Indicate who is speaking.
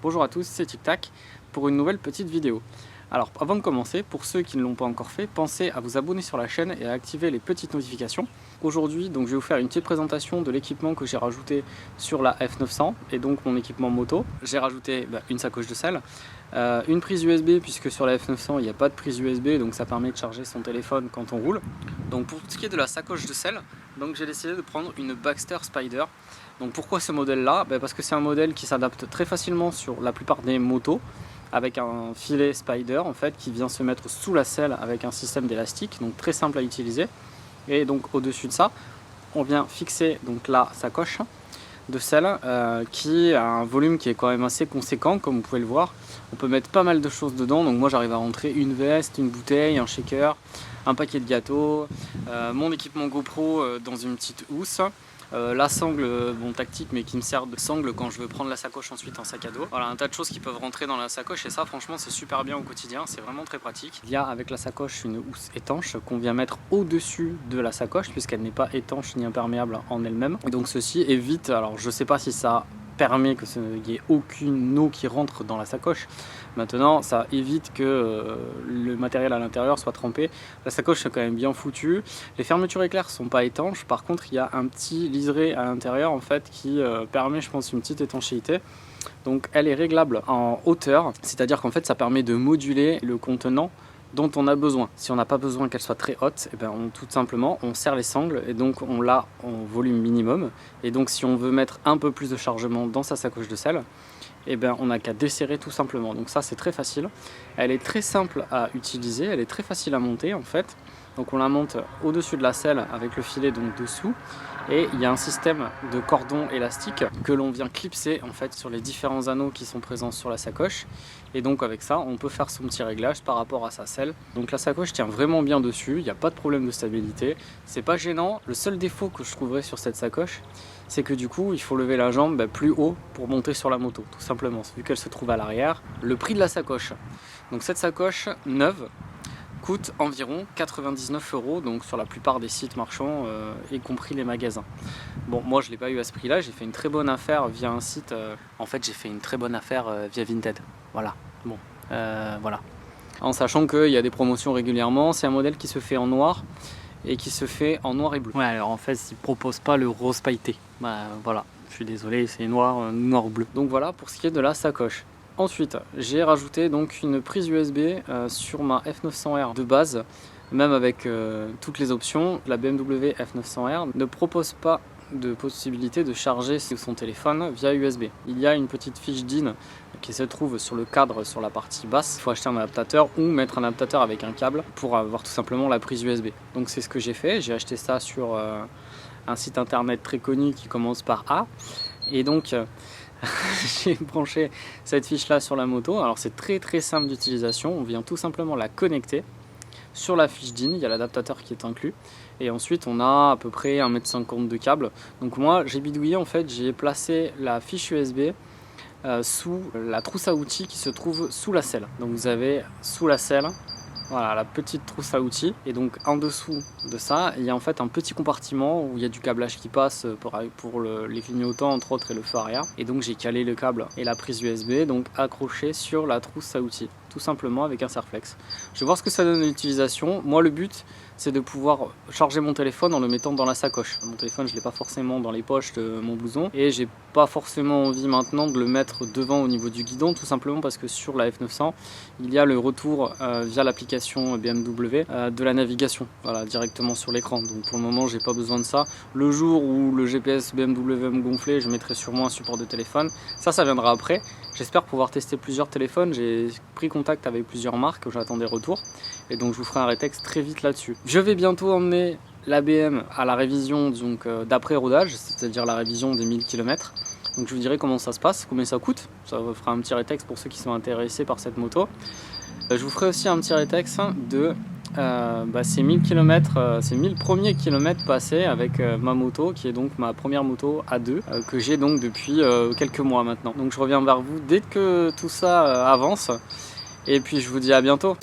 Speaker 1: Bonjour à tous, c'est Tic Tac pour une nouvelle petite vidéo. Alors avant de commencer, pour ceux qui ne l'ont pas encore fait, pensez à vous abonner sur la chaîne et à activer les petites notifications. Aujourd'hui, donc, je vais vous faire une petite présentation de l'équipement que j'ai rajouté sur la F900 et donc mon équipement moto. J'ai rajouté une sacoche de selle, une prise USB puisque sur la F900 il n'y a pas de prise USB, donc ça permet de charger son téléphone quand on roule. Donc pour ce qui est de la sacoche de selle, donc j'ai décidé de prendre une Baxter Spider. Donc pourquoi ce modèle là? Parce que c'est un modèle qui s'adapte très facilement sur la plupart des motos, avec un filet Spider en fait qui vient se mettre sous la selle avec un système d'élastique, donc très simple à utiliser. Et donc au-dessus de ça, on vient fixer donc la sacoche de selle qui a un volume qui est quand même assez conséquent, comme vous pouvez le voir. On peut mettre pas mal de choses dedans, donc moi j'arrive à rentrer une veste, une bouteille, un shaker, un paquet de gâteaux, mon équipement GoPro dans une petite housse. La sangle tactique, mais qui me sert de sangle quand je veux prendre la sacoche ensuite en sac à dos. Voilà, un tas de choses qui peuvent rentrer dans la sacoche et ça franchement c'est super bien au quotidien, c'est vraiment très pratique. Il y a avec la sacoche une housse étanche qu'on vient mettre au-dessus de la sacoche puisqu'elle n'est pas étanche ni imperméable en elle-même. Donc ceci évite, alors je sais pas si ça permet qu'il n'y ait aucune eau qui rentre dans la sacoche. Maintenant, ça évite que le matériel à l'intérieur soit trempé. La sacoche est quand même bien foutue. Les fermetures éclairs sont pas étanches. Par contre, il y a un petit liseré à l'intérieur en fait qui permet, je pense, une petite étanchéité. Donc, elle est réglable en hauteur, c'est-à-dire qu'en fait, ça permet de moduler le contenant dont on a besoin. Si on n'a pas besoin qu'elle soit très haute, tout simplement on serre les sangles et donc on l'a en volume minimum. Et donc si on veut mettre un peu plus de chargement dans sa sacoche de selle, on n'a qu'à desserrer tout simplement. Donc ça c'est très facile. Elle est très simple à utiliser, elle est très facile à monter en fait. Donc on la monte au-dessus de la selle avec le filet donc dessous. Et il y a un système de cordon élastique que l'on vient clipser en fait sur les différents anneaux qui sont présents sur la sacoche. Et donc avec ça, on peut faire son petit réglage par rapport à sa selle. Donc la sacoche tient vraiment bien dessus, il n'y a pas de problème de stabilité. C'est pas gênant. Le seul défaut que je trouverais sur cette sacoche, c'est que du coup, il faut lever la jambe plus haut pour monter sur la moto, tout simplement, vu qu'elle se trouve à l'arrière. Le prix de la sacoche. Donc cette sacoche neuve coûte environ 99 €, donc sur la plupart des sites marchands, y compris les magasins. Bon, moi je l'ai pas eu à ce prix-là, j'ai fait une très bonne affaire via un site. En fait, j'ai fait une très bonne affaire via Vinted. Voilà. Bon, voilà. En sachant qu'il y a des promotions régulièrement, c'est un modèle qui se fait en noir et qui se fait en noir et bleu. Ouais, alors en fait, ils proposent pas le rose pailleté. Voilà. Je suis désolé, c'est noir, noir ou bleu. Donc voilà pour ce qui est de la sacoche. Ensuite, j'ai rajouté donc une prise USB sur ma F900R de base, même avec toutes les options. La BMW F900R ne propose pas de possibilité de charger son téléphone via USB. Il y a une petite fiche DIN qui se trouve sur le cadre sur la partie basse. Il faut acheter un adaptateur ou mettre un adaptateur avec un câble pour avoir tout simplement la prise USB. Donc c'est ce que j'ai fait, j'ai acheté ça sur un site internet très connu qui commence par A. Et donc j'ai branché cette fiche là sur la moto. Alors c'est très simple d'utilisation, on vient tout simplement la connecter sur la fiche DIN, il y a l'adaptateur qui est inclus et ensuite on a à peu près 1,50 m de câble. Donc moi j'ai bidouillé en fait, j'ai placé la fiche USB sous la trousse à outils qui se trouve sous la selle. Donc vous avez sous la selle, voilà, la petite trousse à outils, et donc en dessous de ça il y a en fait un petit compartiment où il y a du câblage qui passe pour les clignotants entre autres et le feu arrière, et donc j'ai calé le câble et la prise USB donc accroché sur la trousse à outils, tout simplement avec un serre-flex. Je vais voir ce que ça donne à l'utilisation. Moi le but c'est de pouvoir charger mon téléphone en le mettant dans la sacoche. Mon téléphone je l'ai pas forcément dans les poches de mon blouson et j'ai pas forcément envie maintenant de le mettre devant au niveau du guidon, tout simplement parce que sur la F900 il y a le retour via l'application BMW de la navigation, voilà, directement sur l'écran. Donc pour le moment j'ai pas besoin de ça. Le jour où le GPS BMW va me gonfler, je mettrai sûrement un support de téléphone. Ça viendra après. J'espère pouvoir tester plusieurs téléphones. J'ai pris contact avec plusieurs marques, j'attends des retours et donc je vous ferai un rétexte très vite là-dessus. Je vais bientôt emmener la BM à la révision d'après rodage, c'est-à-dire la révision des 1000 km. Donc je vous dirai comment ça se passe, combien ça coûte. Ça vous fera un petit rétexte pour ceux qui sont intéressés par cette moto. Je vous ferai aussi un petit rétexte de ces 1000 km, ces 1000 premiers kilomètres passés avec ma moto, qui est donc ma première moto à deux, que j'ai donc depuis quelques mois maintenant. Donc je reviens vers vous dès que tout ça avance, et puis je vous dis à bientôt.